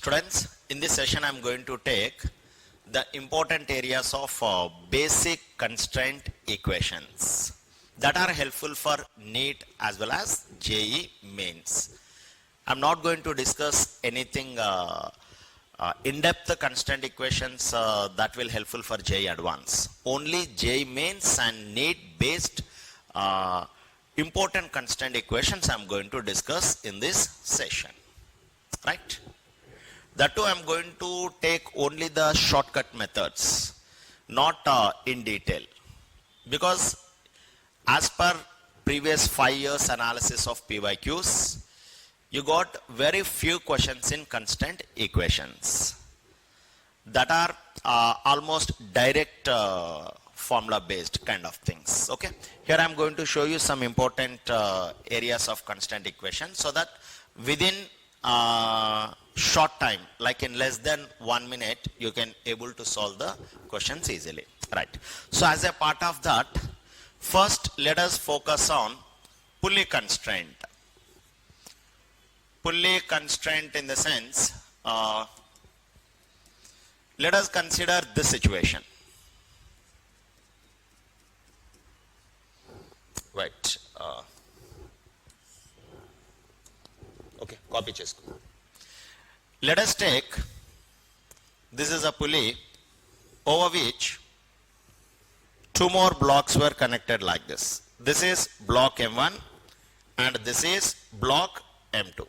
Students, in this session I am going to take the important areas of basic constraint equations that are helpful for Neet as well as JEE mains. I am not going to discuss anything in-depth constraint equations that will helpful for JEE advanced. Only JEE mains and Neet based important constraint equations I am going to discuss in this session. Right? That too I am going to take only the shortcut methods, not in detail. Because as per previous 5 years analysis of PYQs, you got very few questions in constraint equations that are almost direct formula based kind of things. Okay. Here I am going to show you some important areas of constraint equations so that within short time, like in less than 1 minute, you can able to solve the questions easily. Right. So as a part of that, first let us focus on pulley constraint. Pulley constraint in the sense, let us consider this situation. Right. Okay, copy chesko. Let us take, this is a pulley over which two more blocks were connected like this. This is block M1 and this is block M2.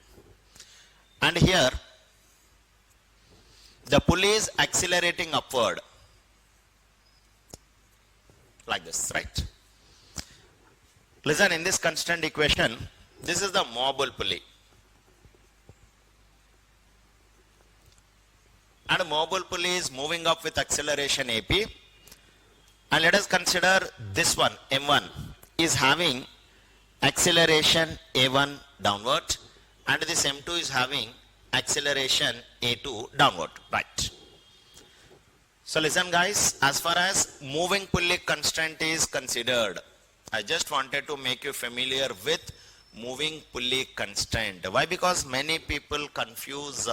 And here the pulley is accelerating upward like this, right? Listen, in this constraint equation, this is the mobile pulley. And mobile pulley is moving up with acceleration AP. And let us consider this one, M1, is having acceleration A1 downward. And this M2 is having acceleration A2 downward. Right. So listen guys, as far as moving pulley constraint is considered, I just wanted to make you familiar with moving pulley constraint. Why? Because many people confuse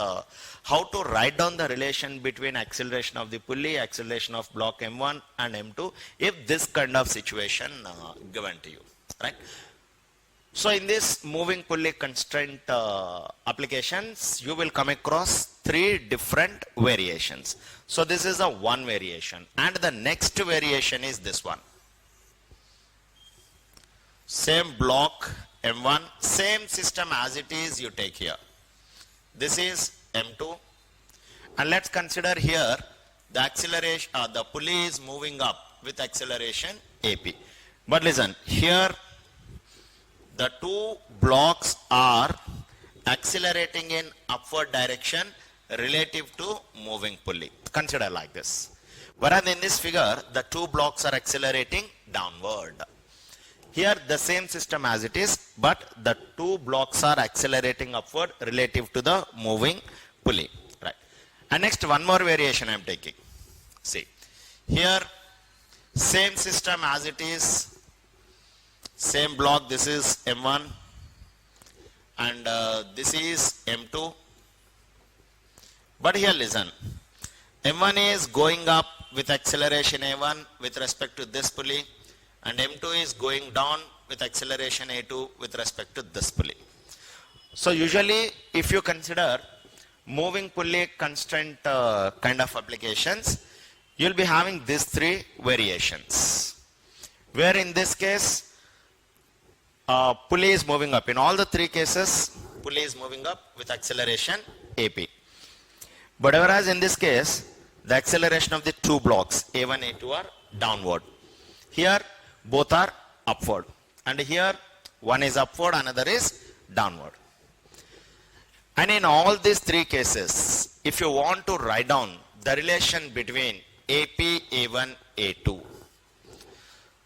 how to write down the relation between acceleration of the pulley, acceleration of block M1 and M2 if this kind of situation given to you, right? So in this moving pulley constraint applications, you will come across 3 different variations. So this is a one variation, and the next variation is this one. Same block M1, same system as it is, you take here. This is M2, and let's consider here the acceleration, the pulley is moving up with acceleration AP. But listen, here the two blocks are accelerating in upward direction relative to moving pulley. Consider like this. Whereas in this figure, the two blocks are accelerating downward. Here the same system as it is, but the two blocks are accelerating upward relative to the moving pulley. Right. And next one more variation I am taking. See, here same system as it is, same block, this is M1 and this is M2. But here listen, M1 is going up with acceleration A1 with respect to this pulley, and M2 is going down with acceleration A2 with respect to this pulley. So usually if you consider moving pulley constraint kind of applications, you will be having these 3 variations. Where in this case, pulley is moving up. In all the 3 cases, pulley is moving up with acceleration AP. But whereas in this case, the acceleration of the 2 blocks, A1, A2 are downward. Here, both are upward, and here one is upward, another is downward. And in all these 3 cases, if you want to write down the relation between AP, A1, A2,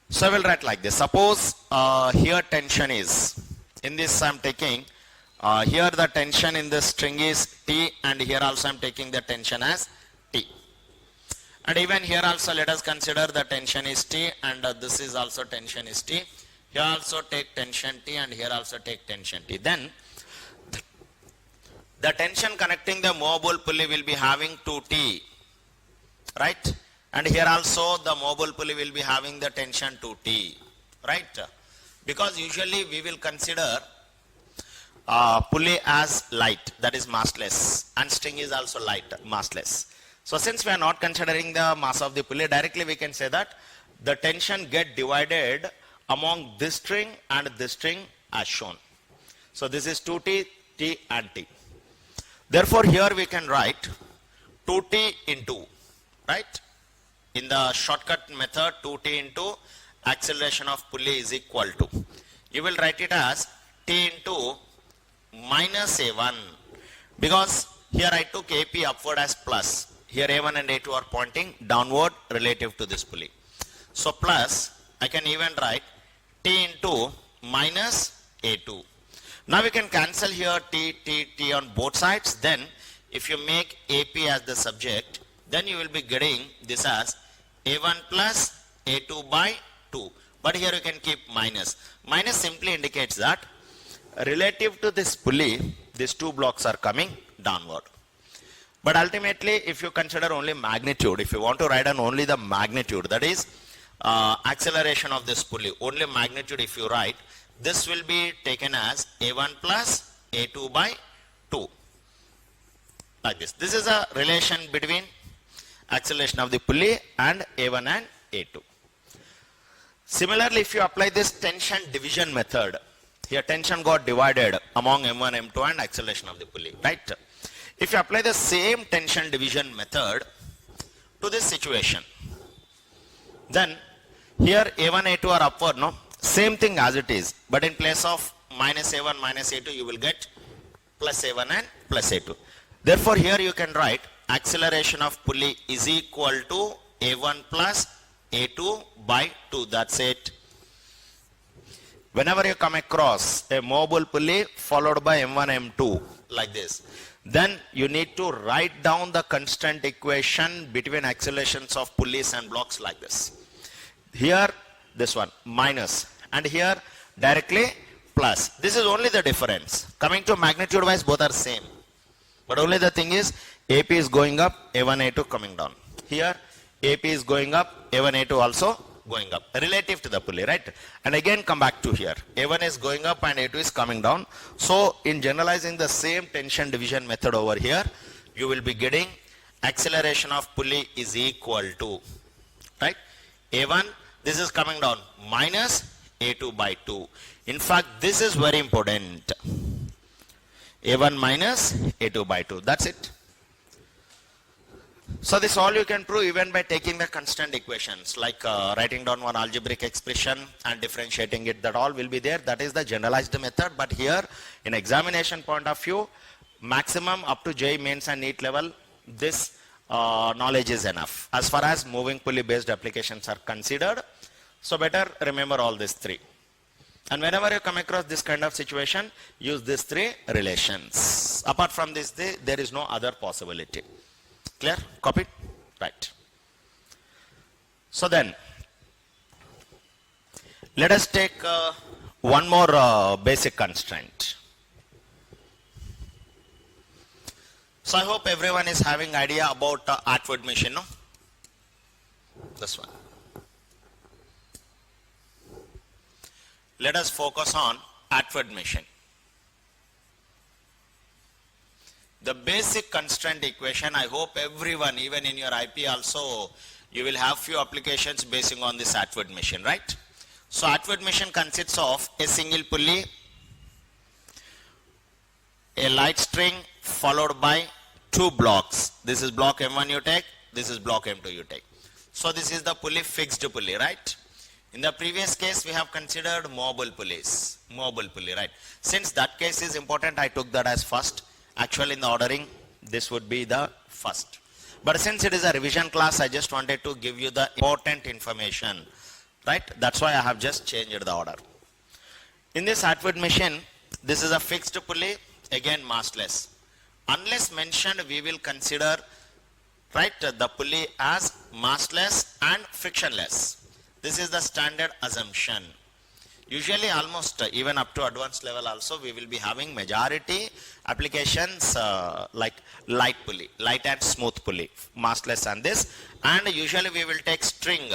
so I will write like this. Suppose here tension is, in this I am taking, here the tension in this string is T, and here also I am taking the tension as T. And even here also let us consider the tension is T, and this is also tension is T. Here also take tension T, and here also take tension T. Then the tension connecting the movable pulley will be having 2T, right? And here also the movable pulley will be having the tension 2T, right? Because usually we will consider pulley as light, that is massless, and string is also light, massless. So since we are not considering the mass of the pulley, directly we can say that the tension get divided among this string and this string as shown. So this is 2T, T and T. Therefore here we can write 2T into, right? In the shortcut method, 2T into acceleration of pulley is equal to, you will write it as T into minus A1, because here I took AP upward as plus. Here A1 and A2 are pointing downward relative to this pulley. So plus, I can even write T into minus A2. Now we can cancel here T on both sides. Then if you make AP as the subject, then you will be getting this as A1 plus A2 by 2. But here you can keep minus. Minus simply indicates that relative to this pulley, these two blocks are coming downward. But ultimately, if you consider only magnitude, if you want to write on only the magnitude, that is acceleration of this pulley, only magnitude if you write, this will be taken as A1 plus A2 by 2. Like this. This is a relation between acceleration of the pulley and A1 and A2. Similarly, if you apply this tension division method, here tension got divided among M1, M2 and acceleration of the pulley, right? If you apply the same tension division method to this situation, then here A1, A2 are upward, no? Same thing as it is, but in place of minus A1, minus A2, you will get plus A1 and plus A2. Therefore, here you can write acceleration of pulley is equal to A1 plus A2 by 2. That's it. Whenever you come across a movable pulley followed by M1, M2 like this, then you need to write down the constraint equation between accelerations of pulleys and blocks like this. Here this one minus, and here directly plus. This is only the difference. Coming to magnitude wise, both are same. But only the thing is AP is going up, A1, A2 coming down. Here AP is going up, A1, A2 also going up relative to the pulley, right? And again come back to here. A1 is going up and A2 is coming down. So in generalizing the same tension division method over here, you will be getting acceleration of pulley is equal to, right? A1, this is coming down, minus A2 by 2. In fact, this is very important. A1 minus A2 by 2. That's it. So this all you can prove even by taking the constant equations, like writing down one algebraic expression and differentiating it. That all will be there. That is the generalized method. But here, in examination point of view, maximum up to JEE mains and Neet level, this knowledge is enough as far as moving pulley based applications are considered. So better remember all these three. And whenever you come across this kind of situation, use these three relations. Apart from this, there is no other possibility. Clear? Copied? Right. So then, let us take one more basic constraint. So I hope everyone is having idea about outward machine, no? This one. Let us focus on outward machine. The basic constraint equation, I hope everyone, even in your IP also, you will have few applications basing on this outward machine, right? So outward machine consists of a single pulley, a light string followed by two blocks. This is block M1 you take, this is block M2 you take. So this is the pulley, fixed pulley, right? In the previous case, we have considered mobile pulleys, mobile pulley, right? Since that case is important, I took that as first. Actually, in the ordering, this would be the first. But since it is a revision class, I just wanted to give you the important information, right? That's why I have just changed the order. In this outward machine, this is a fixed pulley, again massless. Unless mentioned, we will consider, right, the pulley as massless and frictionless. This is the standard assumption. Usually almost even up to advanced level also we will be having majority applications like light pulley, light and smooth pulley, massless and this, and usually we will take string.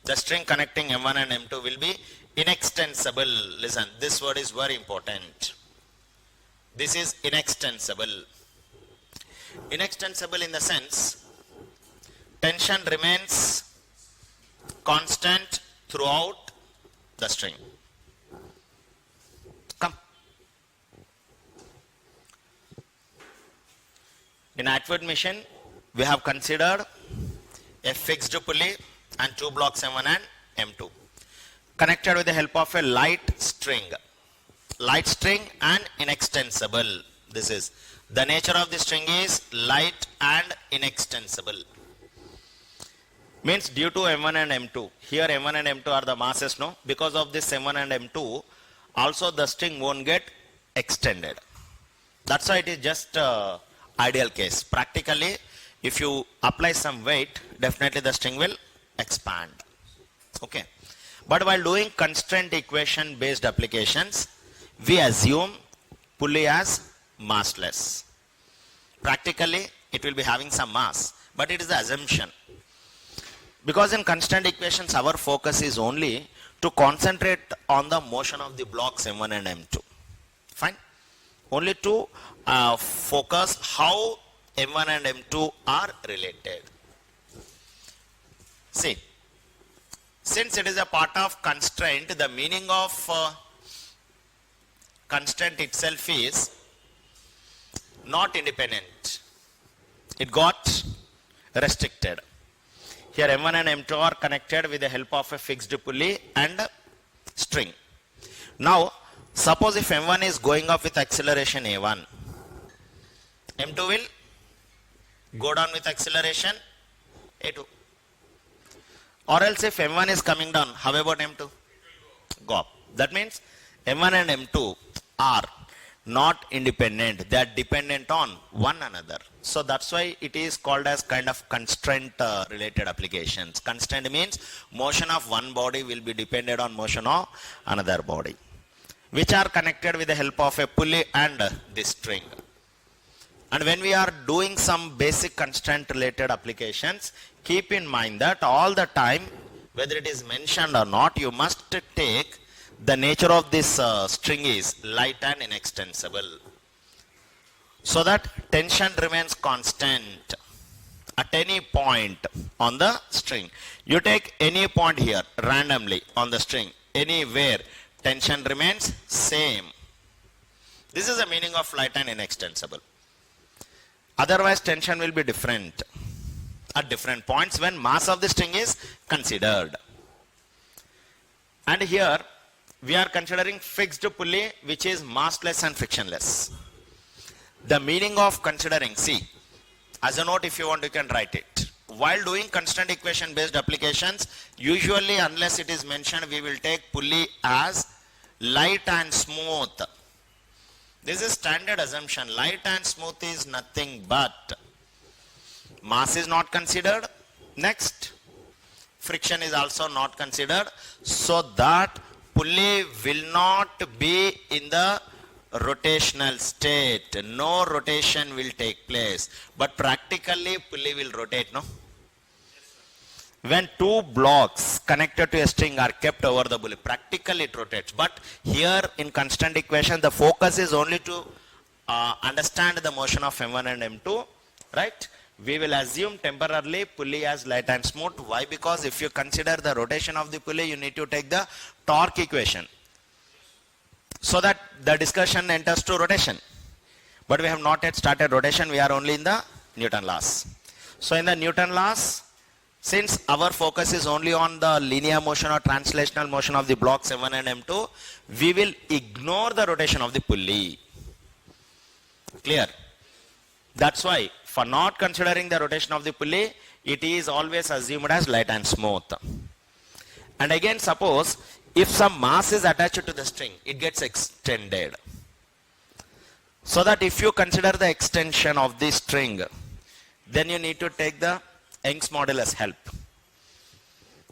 The string connecting M1 and M2 will be inextensible. Listen, this word is very important. This is inextensible. Inextensible in the sense tension remains constant throughout the string. Come. In Atwood machine, we have considered a fixed pulley and two blocks M1 and M2 connected with the help of a light string. Light string and inextensible. This is the nature of the string is light and inextensible. Means due to M1 and M2. Here M1 and M2 are the masses, no? Because of this M1 and M2, also the string won't get extended. That's why it is just ideal case. Practically, if you apply some weight, definitely the string will expand. Okay. But while doing constraint equation based applications, we assume pulley as massless. Practically, it will be having some mass, but it is the assumption. Because in constraint equations, our focus is only to concentrate on the motion of the blocks M1 and M2. Fine? Only to focus how M1 and M2 are related. See, since it is a part of constraint, the meaning of constraint itself is not independent. It got restricted. Here M1 and M2 are connected with the help of a fixed pulley and string. Now, suppose if M1 is going up with acceleration A1, M2 will go down with acceleration A2. Or else if M1 is coming down, how about M2? Go up. That means M1 and M2 are not independent. They are dependent on one another. So that's why it is called as kind of constraint related applications. Constraint means motion of one body will be dependent on motion of another body, which are connected with the help of a pulley and this string. And when we are doing some basic constraint related applications, keep in mind that all the time, whether it is mentioned or not, you must take the nature of this string is light and inextensible, so that tension remains constant at any point on the string. You take any point here randomly on the string, anywhere, tension remains same. This is the meaning of light and inextensible. Otherwise tension will be different at different points when mass of the string is considered. And here we are considering fixed pulley which is massless and frictionless. The meaning of considering, see, as a note if you want you can write it. While doing constraint equation based applications, usually unless it is mentioned, we will take pulley as light and smooth. This is standard assumption. Light and smooth is nothing but mass is not considered. Next, friction is also not considered, so that pulley will not be in the rotational state. No rotation will take place. But practically pulley will rotate, no? When two blocks connected to a string are kept over the pulley, practically it rotates. But here in constant equation, the focus is only to understand the motion of M1 and M2, right? We will assume temporarily pulley as light and smooth. Why? Because if you consider the rotation of the pulley, you need to take the torque equation, so that the discussion enters to rotation. But we have not yet started rotation. We are only in the Newton laws. So in the Newton laws, since our focus is only on the linear motion or translational motion of the blocks M1 and M2, we will ignore the rotation of the pulley. Clear? That's why for not considering the rotation of the pulley, it is always assumed as light and smooth. And again, suppose if some mass is attached to the string, it gets extended. So that if you consider the extension of the string, then you need to take the Young's modulus help.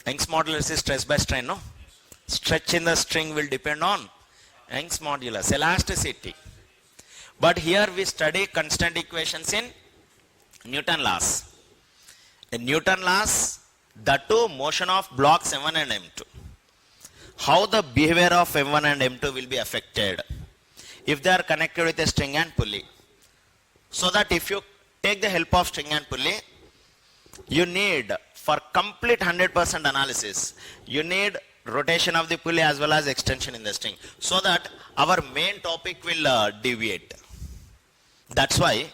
Young's modulus is stress by strain, no? Stretch in the string will depend on Young's modulus, elasticity. But here we study constant equations in Newton laws. In Newton laws, the two motion of blocks M1 and M2. How the behavior of M1 and M2 will be affected if they are connected with a string and pulley. So that if you take the help of string and pulley, you need, for complete 100% analysis, you need rotation of the pulley as well as extension in the string, so that our main topic will deviate. That's why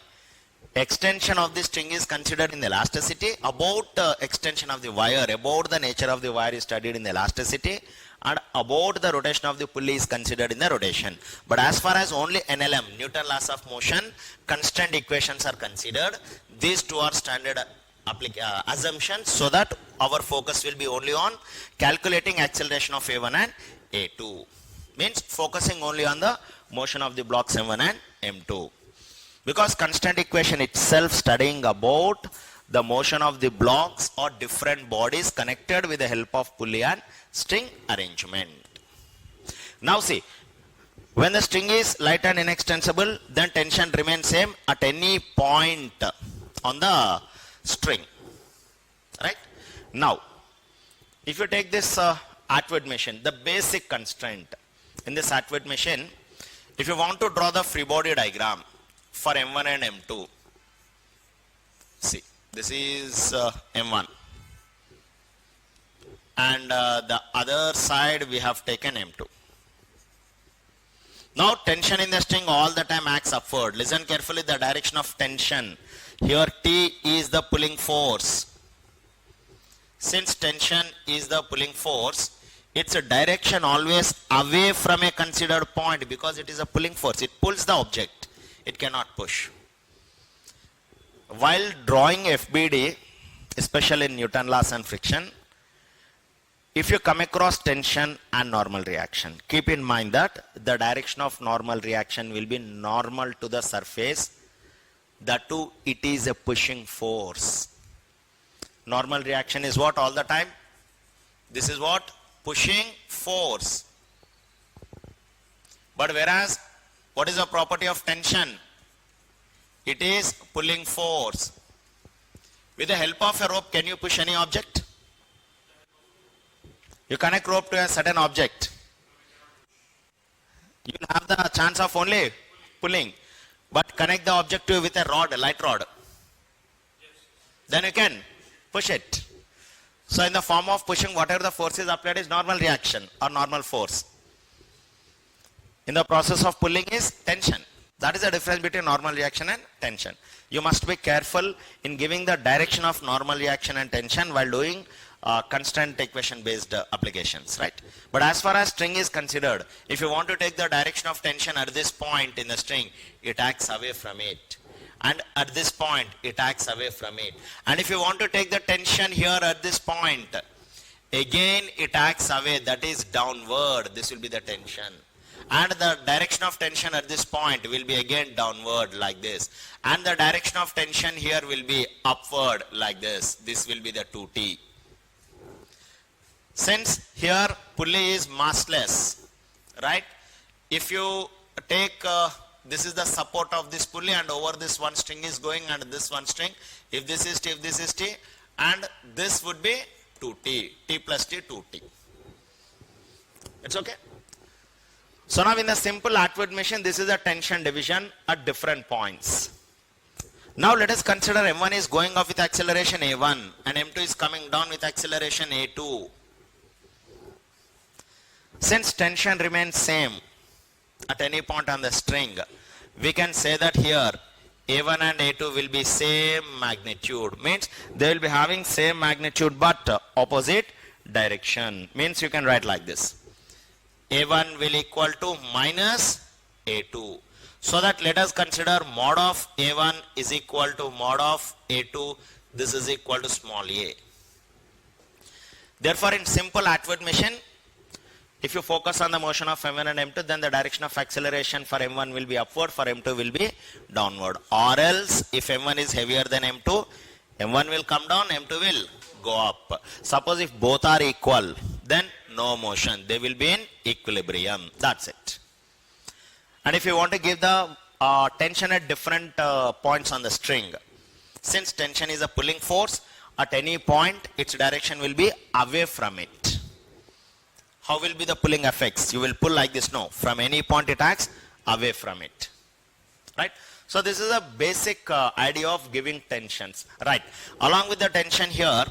extension of the string is considered in the elasticity. About extension of the wire, about the nature of the wire is studied in the elasticity, and about the rotation of the pulley is considered in the rotation. But as far as only NLM, Newton laws of motion, constraint equations are considered. These two are standard assumptions, so that our focus will be only on calculating acceleration of A1 and A2. Means focusing only on the motion of the blocks M1 and M2. Because constant equation itself studying about the motion of the blocks or different bodies connected with the help of pulley and string arrangement. Now see, when the string is light and inextensible, then tension remains same at any point on the string. Right? Now, if you take this Atwood machine, the basic constraint in this Atwood machine, if you want to draw the free body diagram for M1 and M2, see, this is M1, and the other side we have taken M2. Now tension in the string all the time acts upward. Listen carefully, the direction of tension. Here T is the pulling force. Since tension is the pulling force, its direction always away from a considered point, because it is a pulling force. It pulls the object. It cannot push. While drawing FBD, especially in Newton laws and friction, if you come across tension and normal reaction, keep in mind that the direction of normal reaction will be normal to the surface. That too, it is a pushing force. Normal reaction is what all the time? This is what? Pushing force. But whereas, what is the property of tension? It is pulling force. With the help of a rope, can you push any object? You connect rope to a certain object. You will have the chance of only pulling. But connect the object to with a rod, a light rod. Then you can push it. So in the form of pushing, whatever the force is applied is normal reaction or normal force. In the process of pulling is tension. That is the difference between normal reaction and tension. You must be careful in giving the direction of normal reaction and tension while doing constant equation based applications, right? But as far as string is considered, if you want to take the direction of tension at this point in the string, it acts away from it. And at this point, it acts away from it. And if you want to take the tension here at this point, again it acts away, that is downward. This will be the tension. And the direction of tension at this point will be again downward like this. And the direction of tension here will be upward like this. This will be the 2T. Since here pulley is massless, right? If you take, this is the support of this pulley, and over this one string is going, and this one string, if this is T, if this is T, and this would be 2T, T plus T, 2T. It's okay? So now in the simple Atwood machine, this is a tension division at different points. Now let us consider M1 is going off with acceleration A1 and M2 is coming down with acceleration A2. Since tension remains same at any point on the string, we can say that here A1 and A2 will be same magnitude. Means they will be having same magnitude but opposite direction. Means you can write like this. A1 will equal to minus A2. So that let us consider mod of A1 is equal to mod of A2. This is equal to small a. Therefore, in simple Atwood machine, if you focus on the motion of M1 and M2, then the direction of acceleration for M1 will be upward, for M2 will be downward. Or else, if M1 is heavier than M2, M1 will come down, M2 will go up. Suppose if both are equal, then no motion. They will be in equilibrium. That's it. And if you want to give the tension at different points on the string, since tension is a pulling force, at any point its direction will be away from it. How will be the pulling effects? You will pull like this, no. From any point it acts away from it. Right? So this is a basic idea of giving tensions. Right. Along with the tension here,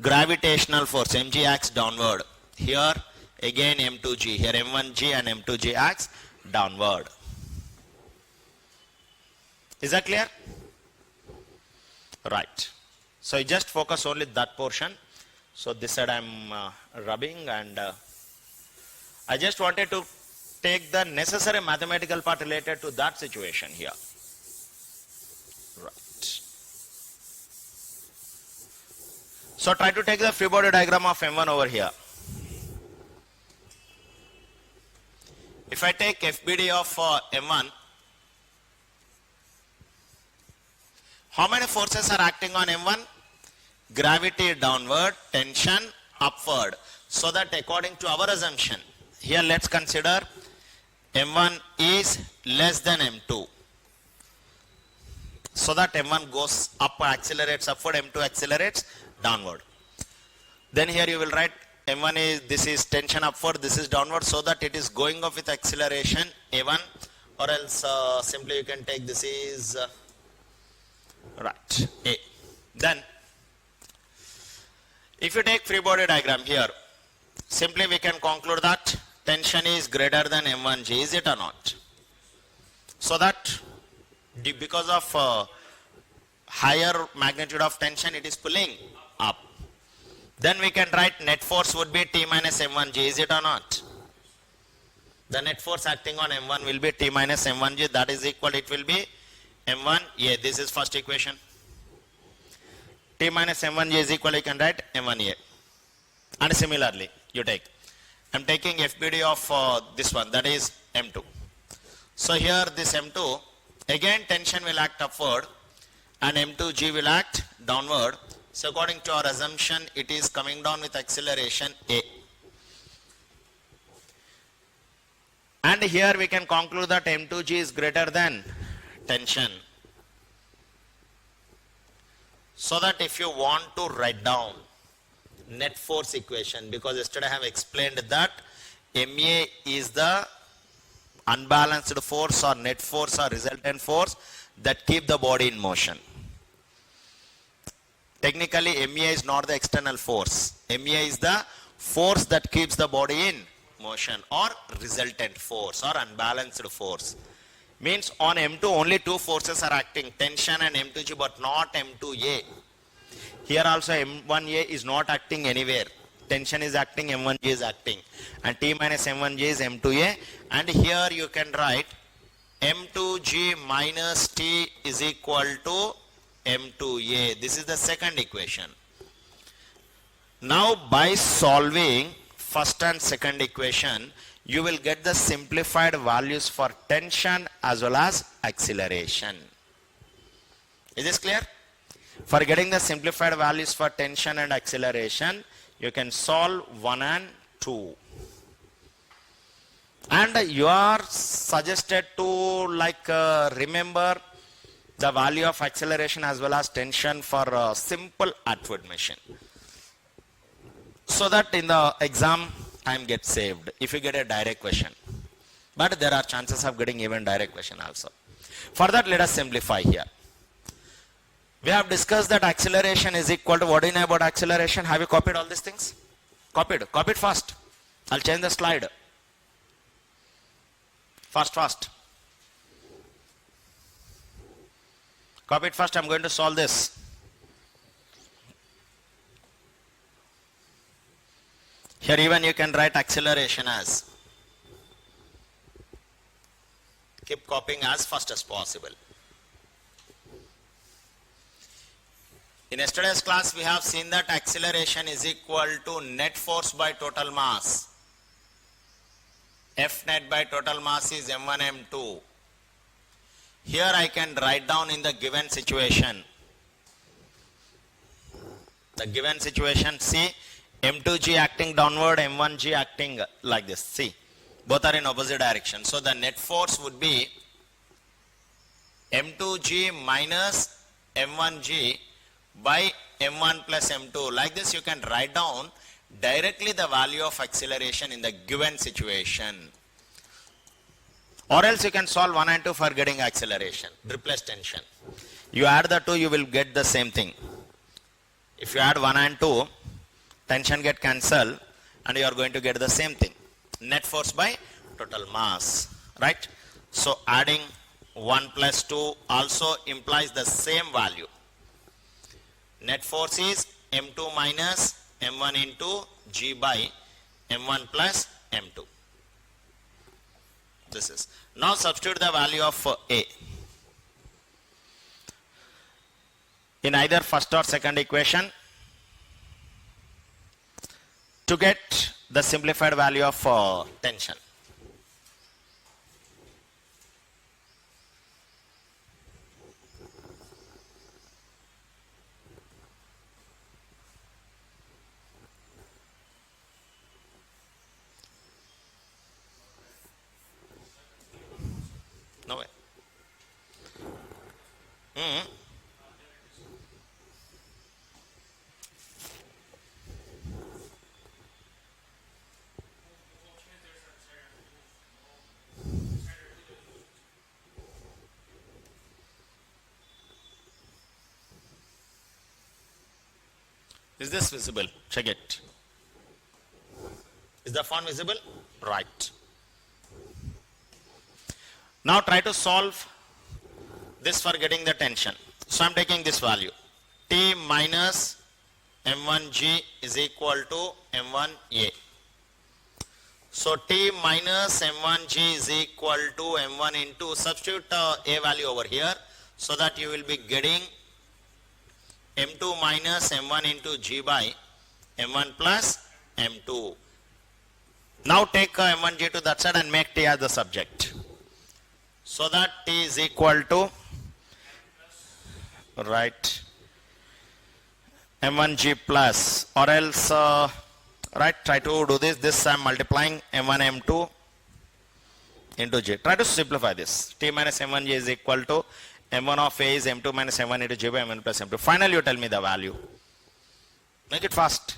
gravitational force, mg acts downward. Here again m2g. Here m1g and m2g acts downward. Is that clear? Right. So you just focus only that portion. So this side I am rubbing, and I just wanted to take the necessary mathematical part related to that situation here. Right. So try to take the free body diagram of M1 over here. If I take FBD of M1, how many forces are acting on M1? Gravity downward, tension upward. So that according to our assumption, here let's consider M1 is less than M2. So that M1 goes up, accelerates upward, M2 accelerates downward. Then here you will write M1 is, this is tension upward, this is downward, so that it is going off with acceleration A1, or else simply you can take this is right, A. Then if you take free body diagram here, simply we can conclude that tension is greater than M1G, is it or not? So that because of higher magnitude of tension, it is pulling up. Then we can write net force would be T minus M1G, is it or not? The net force acting on M1 will be T minus M1G, that is equal, it will be M1A. This is first equation. T minus M1G is equal, you can write M1A. And similarly, you take, I am taking FBD of this one, that is M2. So here this M2, again tension will act upward and M2G will act downward. So according to our assumption, it is coming down with acceleration A. And here we can conclude that M2G is greater than tension. So that if you want to write down net force equation, because yesterday I have explained that MA is the unbalanced force or net force or resultant force that keep the body in motion. Technically MA is not the external force. MA is the force that keeps the body in motion, or resultant force or unbalanced force. Means on M2 only two forces are acting, tension and M2G, but not M2A. Here also M1A is not acting anywhere. Tension is acting, M1G is acting. And T minus M1G is M2A. And here you can write M2G minus T is equal to M2A. This is the second equation. Now by solving first and second equation, you will get the simplified values for tension as well as acceleration. Is this clear? For getting the simplified values for tension and acceleration, you can solve 1 and 2. And you are suggested to remember the value of acceleration as well as tension for a simple outward motion, so that in the exam time gets saved if you get a direct question. But there are chances of getting even direct question also. For that, let us simplify here. We have discussed that acceleration is equal to, what do you know about acceleration? Have you copied all these things? Copied. Copy it fast. I'll change the slide. Fast. Copy it fast. I'm going to solve this. Here even you can write acceleration as. Keep copying as fast as possible. In yesterday's class, we have seen that acceleration is equal to net force by total mass. F net by total mass is M1, M2. Here I can write down in the given situation. The given situation, see, M2G acting downward, M1G acting like this. See, both are in opposite direction. So the net force would be M2G minus M1G by M1 plus M2. Like this you can write down directly the value of acceleration in the given situation. Or else you can solve 1 and 2 for getting acceleration, replace tension. You add the two, you will get the same thing. If you add 1 and 2, tension get cancelled and you are going to get the same thing. Net force by total mass, right? So adding 1 plus 2 also implies the same value. Net force is M2 minus M1 into G by M1 plus M2. This is. Now substitute the value of A. In either first or second equation to get the simplified value of tension. No way. Is this visible? Check it. Is the font visible? Right. Now try to solve this for getting the tension. So I am taking this value. T minus M1G is equal to M1A. So T minus M1G is equal to M1 into, substitute A value over here so that you will be getting M2 minus M1 into G by M1 plus M2. Now take M1G to that side and make T as the subject. So that T is equal to, right, M1G plus, or else, right, try to do this I am multiplying M1 M2 into G. Try to simplify this. T minus M1G is equal to M1 of A is M2 minus M1 into G by M1 plus M2. Finally you tell me the value. Make it fast.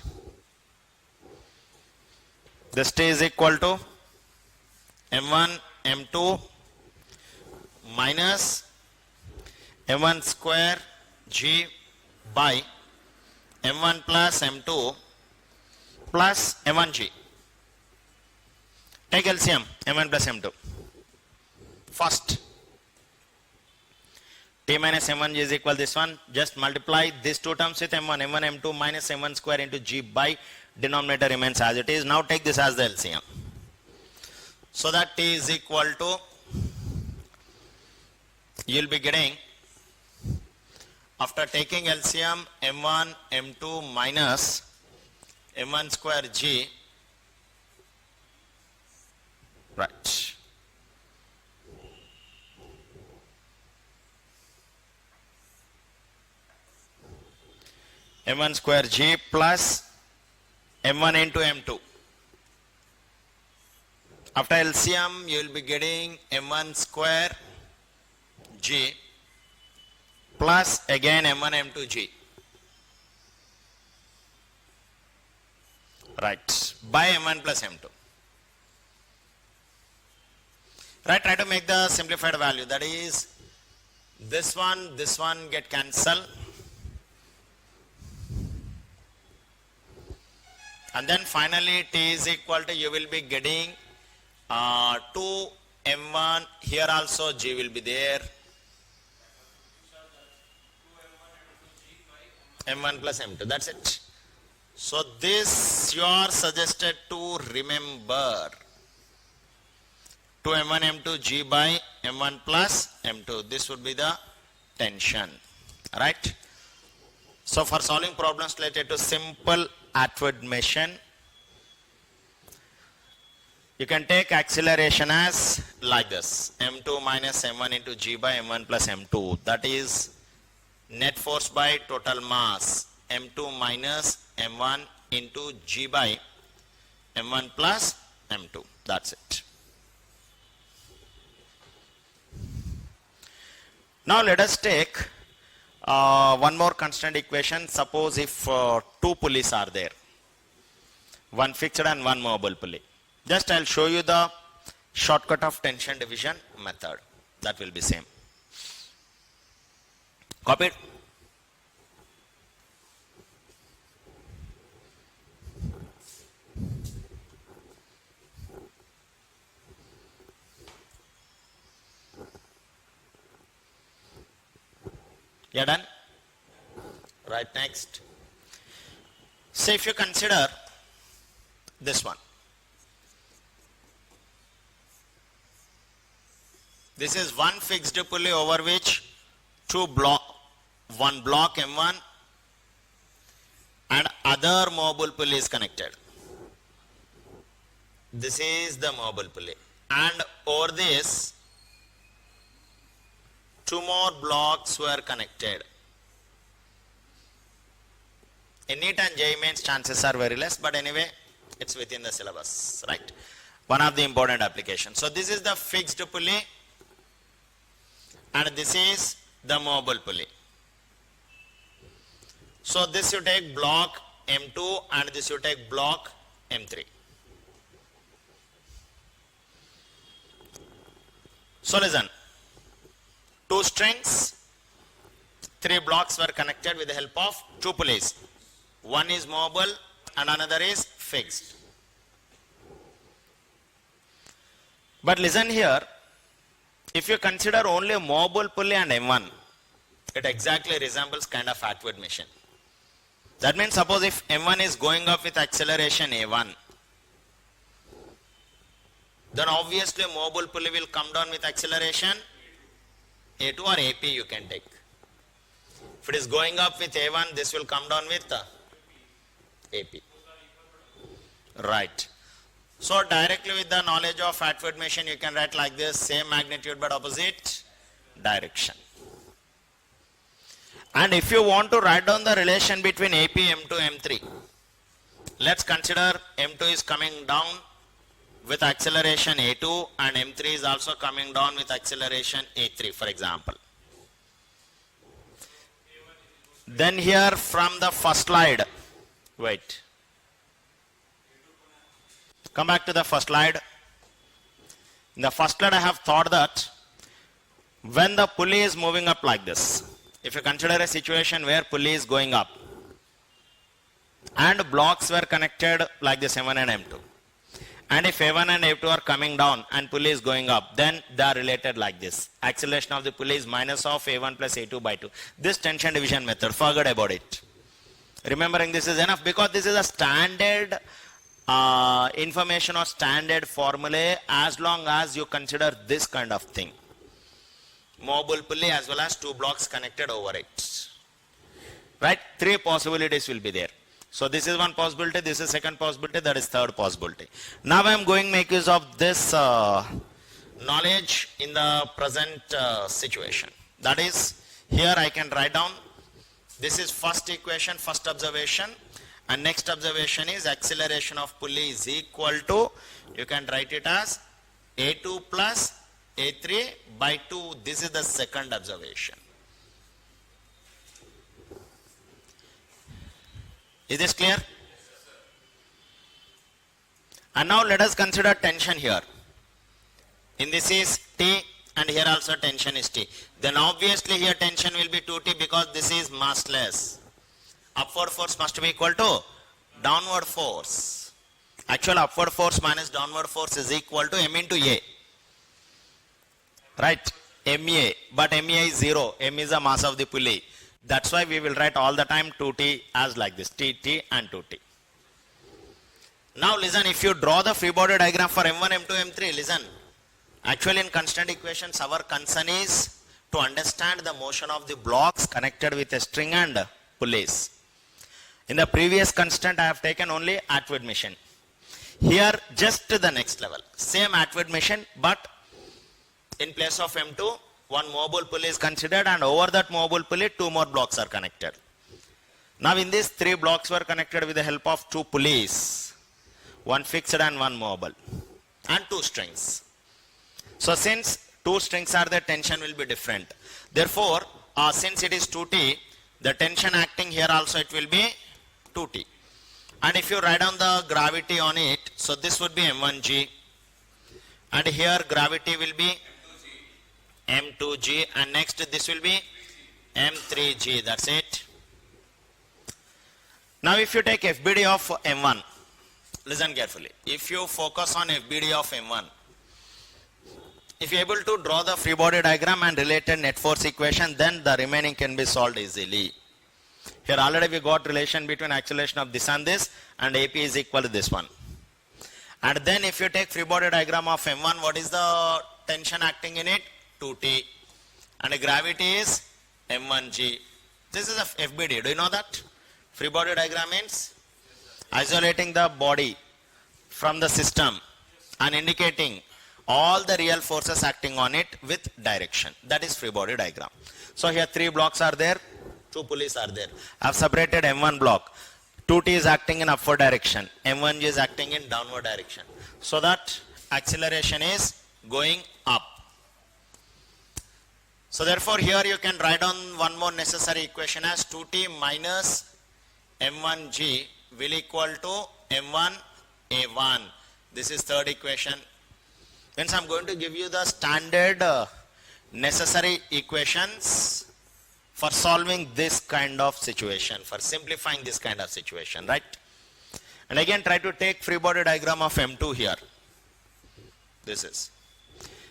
This T is equal to M1 M2 minus M1 square G by M1 plus M2 plus M1G. Take LCM, M1 plus M2. First, T minus M1G is equal to this one. Just multiply these two terms with M1. M1 M2 minus M1 square into G by denominator remains as it is. Now take this as the LCM. So that T is equal to, you will be getting, after taking LCM, M1 M2 minus M1 square G, right, M1 square G plus M1 into M2. After LCM, you will be getting M1 square G plus again M1 M2 G. Right, by M1 plus M2. Right, try to make the simplified value. That is, this one get cancelled. And then finally T is equal to, you will be getting 2 M1, here also G will be there. M1 plus M2, that's it. So this you are suggested to remember. 2 M1 M2 G by M1 plus M2. This would be the tension. Right? So for solving problems related to simple Atwood machine, you can take acceleration as like this. M2 minus M1 into G by M1 plus M2. That is net force by total mass. M2 minus M1 into G by M1 plus M2. That's it. Now let us take one more constant equation. Suppose if two pulleys are there, one fixed and one movable pulley. Just I'll show you the shortcut of tension division method. That will be same. Copied? Yeah, done? Right, next. So if you consider this one. This is one fixed pulley over which one block M1 and other movable pulley is connected. This is the movable pulley. And over this, two more blocks were connected. In Neet and JEE Mains chances are very less, but anyway, it's within the syllabus, right? One of the important applications. So this is the fixed pulley and this is the movable pulley. So this you take block M2 and this you take block M3. So listen, two strings, three blocks were connected with the help of two pulleys. One is movable and another is fixed. But listen here, if you consider only a movable pulley and M1, it exactly resembles kind of outward motion. That means suppose if M1 is going up with acceleration A1, then obviously movable pulley will come down with acceleration A2 or AP you can take. If it is going up with A1, this will come down with AP. Right. So directly with the knowledge of outward motion, you can write like this, same magnitude but opposite direction. And if you want to write down the relation between AP, M2, M3, let's consider M2 is coming down with acceleration A2 and M3 is also coming down with acceleration A3, for example. Then here from the first slide, wait. Come back to the first slide. In the first slide I have thought that when the pulley is moving up like this, if you consider a situation where pulley is going up and blocks were connected like this M1 and M2, and if A1 and A2 are coming down and pulley is going up, then they are related like this. Acceleration of the pulley is minus of A1 plus A2 by 2. This tension division method, forget about it. Remembering this is enough because this is a standard information or standard formula as long as you consider this kind of thing. Mobile pulley as well as two blocks connected over it. Right? Three possibilities will be there. So this is one possibility, this is second possibility, that is third possibility. Now I am going to make use of this knowledge in the present situation. That is, here I can write down, this is first equation, first observation, and next observation is acceleration of pulley is equal to, you can write it as A2 plus A3 by 2. This is the second observation. Is this clear? Yes, and now let us consider tension here. In this is T and here also tension is T. Then obviously here tension will be 2T because this is massless. Upward force must be equal to downward force. Actual upward force minus downward force is equal to M into A. Right? MA. But MA is 0. M is the mass of the pulley. That's why we will write all the time 2T as like this. T, T and 2T. Now listen, if you draw the free body diagram for M1, M2, M3, listen. Actually in constant equations, our concern is to understand the motion of the blocks connected with a string and pulleys. In the previous constant, I have taken only outward motion. Here, just to the next level. Same outward motion, but in place of M2, one mobile pulley is considered and over that mobile pulley, two more blocks are connected. Now in these three blocks were connected with the help of two pulleys, one fixed and one mobile, and two strings. So since two strings are there, tension will be different. Therefore, since it is 2T, the tension acting here also it will be 2T. And if you write down the gravity on it, so this would be M1G. And here gravity will be M2G. And next this will be M3G. That's it. Now if you take FBD of M1, listen carefully. If you focus on FBD of M1, if you are able to draw the free body diagram and related net force equation, then the remaining can be solved easily. Here already we got relation between acceleration of this and this, and AP is equal to this one. And then if you take free body diagram of M1, what is the tension acting in it? 2T. And the gravity is M1G. This is a FBD. Do you know that? Free body diagram means isolating the body from the system and indicating all the real forces acting on it with direction. That is free body diagram. So here three blocks are there, two pulleys are there. I have separated M1 block. 2T is acting in upward direction. M1G is acting in downward direction. So that acceleration is going up. So therefore here you can write down one more necessary equation as 2T minus M1G will equal to M1A1. This is third equation. Hence I am going to give you the standard necessary equations for solving this kind of situation, for simplifying this kind of situation, right? And again try to take free body diagram of M2 here. This is.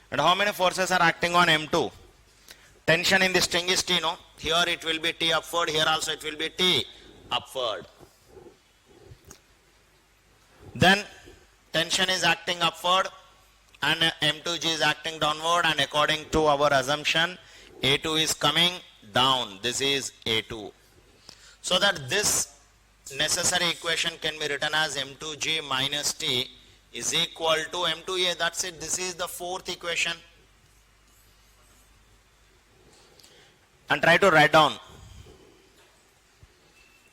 And how many forces are acting on M2? Tension in the string is T, no? Here it will be T upward, here also it will be T upward. Then tension is acting upward and M2G is acting downward, and according to our assumption A2 is coming down. This is A2. So that this necessary equation can be written as M2G minus T is equal to M2A. That's it. This is the fourth equation. And try to write down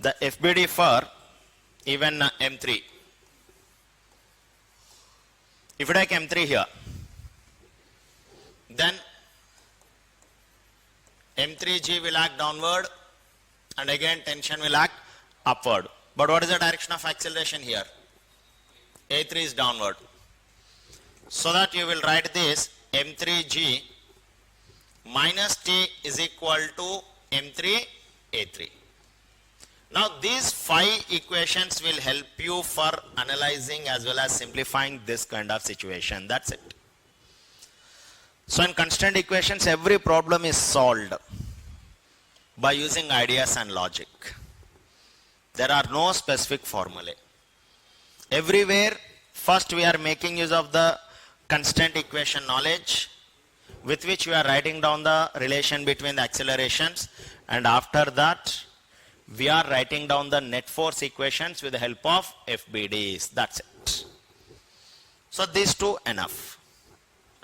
the FBD for even M3. If you take M3 here, then M3G will act downward and again tension will act upward. But what is the direction of acceleration here? A3 is downward. So that you will write this M3G minus T is equal to M3A3. Now these 5 equations will help you for analyzing as well as simplifying this kind of situation. That's it. So in constraint equations, every problem is solved by using ideas and logic. There are no specific formulae. Everywhere, first we are making use of the constraint equation knowledge, with which we are writing down the relation between the accelerations, and after that we are writing down the net force equations with the help of FBDs. That's it. So these two enough,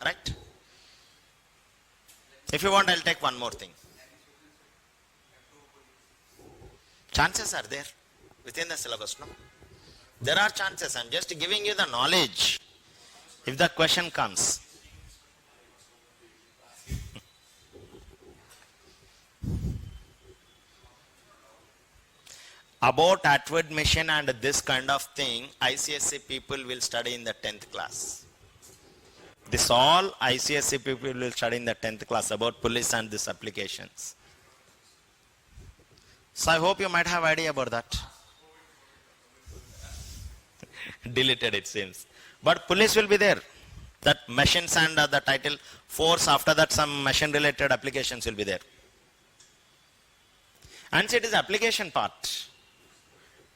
right? If you want, I'll take one more thing. Chances are there within the syllabus, no? There are chances. I'm just giving you the knowledge. If the question comes. About Atwood machine and this kind of thing, ICSE people will study in the 10th class. This all ICSE people will study in the 10th class about police and these applications. So I hope you might have idea about that. Deleted it seems. But police will be there. That machines and the title force, after that some machine related applications will be there. And so it is application part.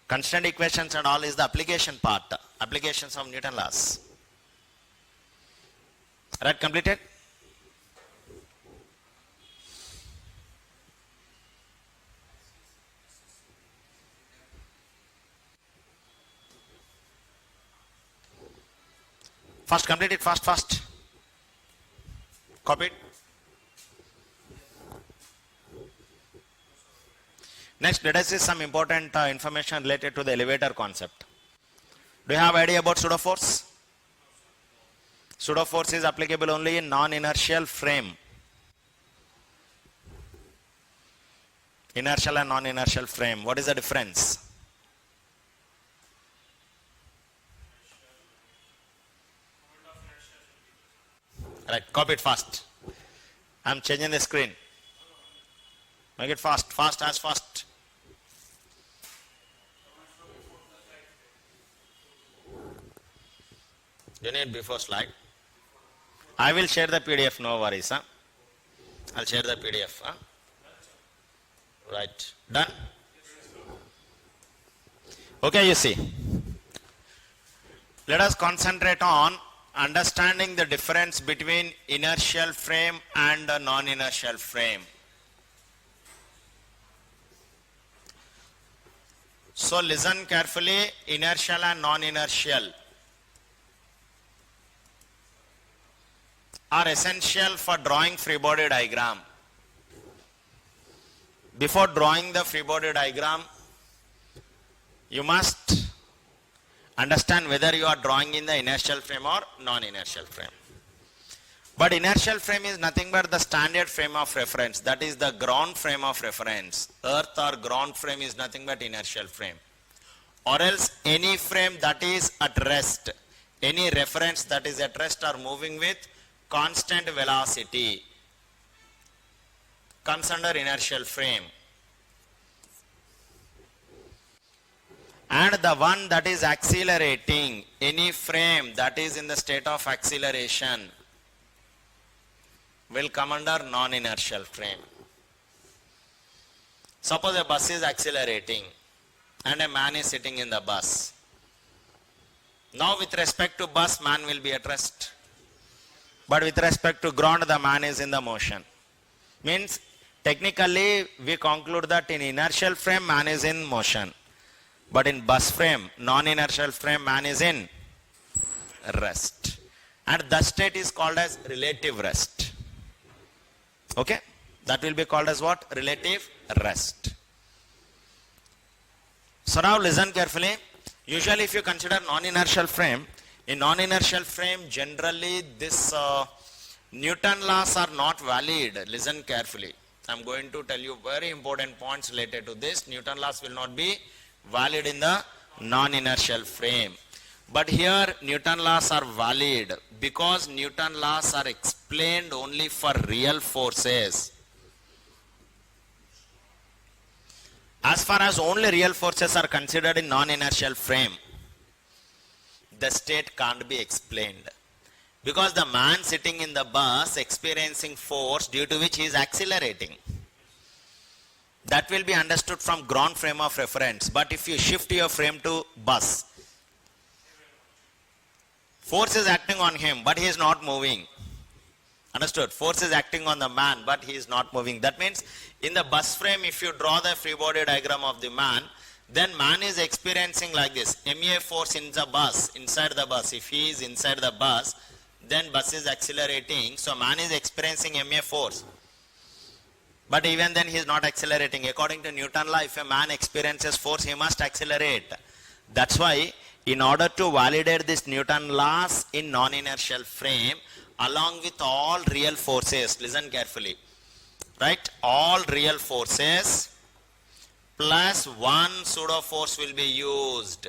Constraint equations and all is the application part. Applications of Newton laws. Right, completed? First complete it, fast. Copy it. Next, let us see some important information related to the elevator concept. Do you have idea about pseudo force? Pseudo force is applicable only in non-inertial frame. Inertial and non-inertial frame. What is the difference? Right, copy it fast. I am changing the screen. Make it fast, fast as fast. You need before slide. I will share the PDF, no worries. Huh? I'll share the PDF. Huh? Right, done? Okay, you see. Let us concentrate on understanding the difference between inertial frame and a non-inertial frame. So listen carefully, inertial and non-inertial are essential for drawing free body diagram. Before drawing the free body diagram, you must understand whether you are drawing in the inertial frame or non-inertial frame. But inertial frame is nothing but the standard frame of reference, that is the ground frame of reference. Earth or ground frame is nothing but inertial frame. Or else any frame that is at rest, any reference that is at rest are moving with constant velocity comes under inertial frame. And the one that is accelerating, any frame that is in the state of acceleration will come under non-inertial frame. Suppose a bus is accelerating and a man is sitting in the bus. Now with respect to bus, man will be at rest. But with respect to ground, the man is in the motion. Means technically we conclude that in inertial frame, man is in motion. But in bus frame, non-inertial frame, man is in rest. And that state is called as relative rest. Okay? That will be called as what? Relative rest. So now listen carefully. Usually if you consider non-inertial frame, in non-inertial frame generally this Newton laws are not valid. Listen carefully. I am going to tell you very important points related to this. Newton laws will not be valid in the non-inertial frame. But here Newton laws are valid because Newton laws are explained only for real forces. As far as only real forces are considered in non-inertial frame, the state can't be explained. Because the man sitting in the bus experiencing force due to which he is accelerating. That will be understood from ground frame of reference. But if you shift your frame to bus, force is acting on him, but he is not moving. Understood? Force is acting on the man, but he is not moving. That means in the bus frame, if you draw the free body diagram of the man, then man is experiencing like this. MA force in the bus, inside the bus. If he is inside the bus, then bus is accelerating. So man is experiencing MA force. But even then he is not accelerating. According to Newton law, if a man experiences force, he must accelerate. That's why in order to validate this Newton laws in non-inertial frame, along with all real forces, listen carefully, right? All real forces plus one pseudo force will be used.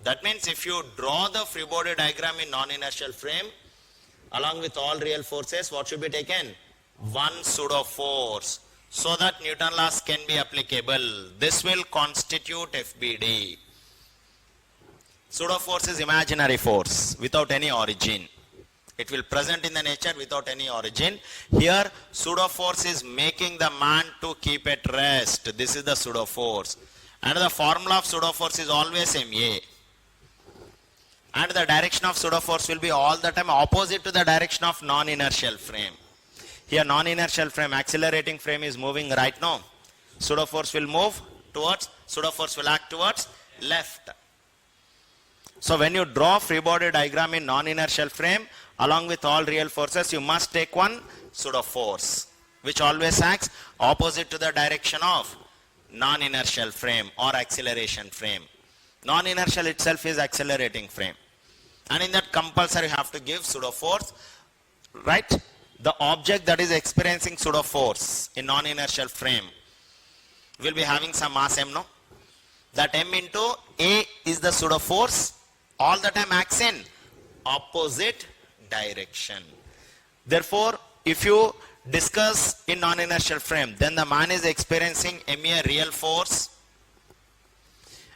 That means if you draw the free body diagram in non-inertial frame, along with all real forces, what should be taken? One pseudo force, so that Newton laws can be applicable. This will constitute FBD. Pseudo force is imaginary force without any origin. It will present in the nature without any origin. Here pseudo force is making the man to keep at rest. This is the pseudo force. And the formula of pseudo force is always MA. And the direction of pseudo force will be all the time opposite to the direction of non-inertial frame. Here non-inertial frame, accelerating frame is moving right now. Pseudo force will move towards, pseudo force will act towards left. So when you draw free body diagram in non-inertial frame, along with all real forces, you must take one pseudo force. which always acts opposite to the direction of non-inertial frame or acceleration frame. Non-inertial itself is accelerating frame. And in that compulsory you have to give pseudo force, right? The object that is experiencing pseudo force in non-inertial frame will be having some mass m, no? That m into a is the pseudo force, all the time acts in opposite direction. Therefore, if you discuss in non-inertial frame, then the man is experiencing ma real force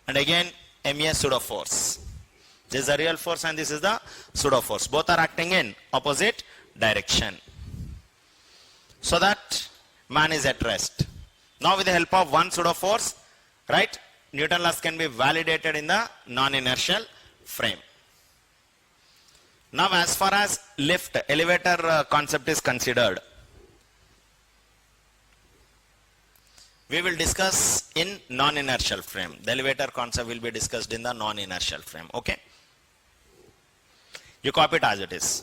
and again ma pseudo force. This is the real force and this is the pseudo force. Both are acting in opposite direction. So that man is at rest. Now with the help of one pseudo force, right, Newton laws can be validated in the non-inertial frame. Now as far as lift, elevator concept is considered, we will discuss in non-inertial frame. The elevator concept will be discussed in the non-inertial frame. Okay? You copy it as it is.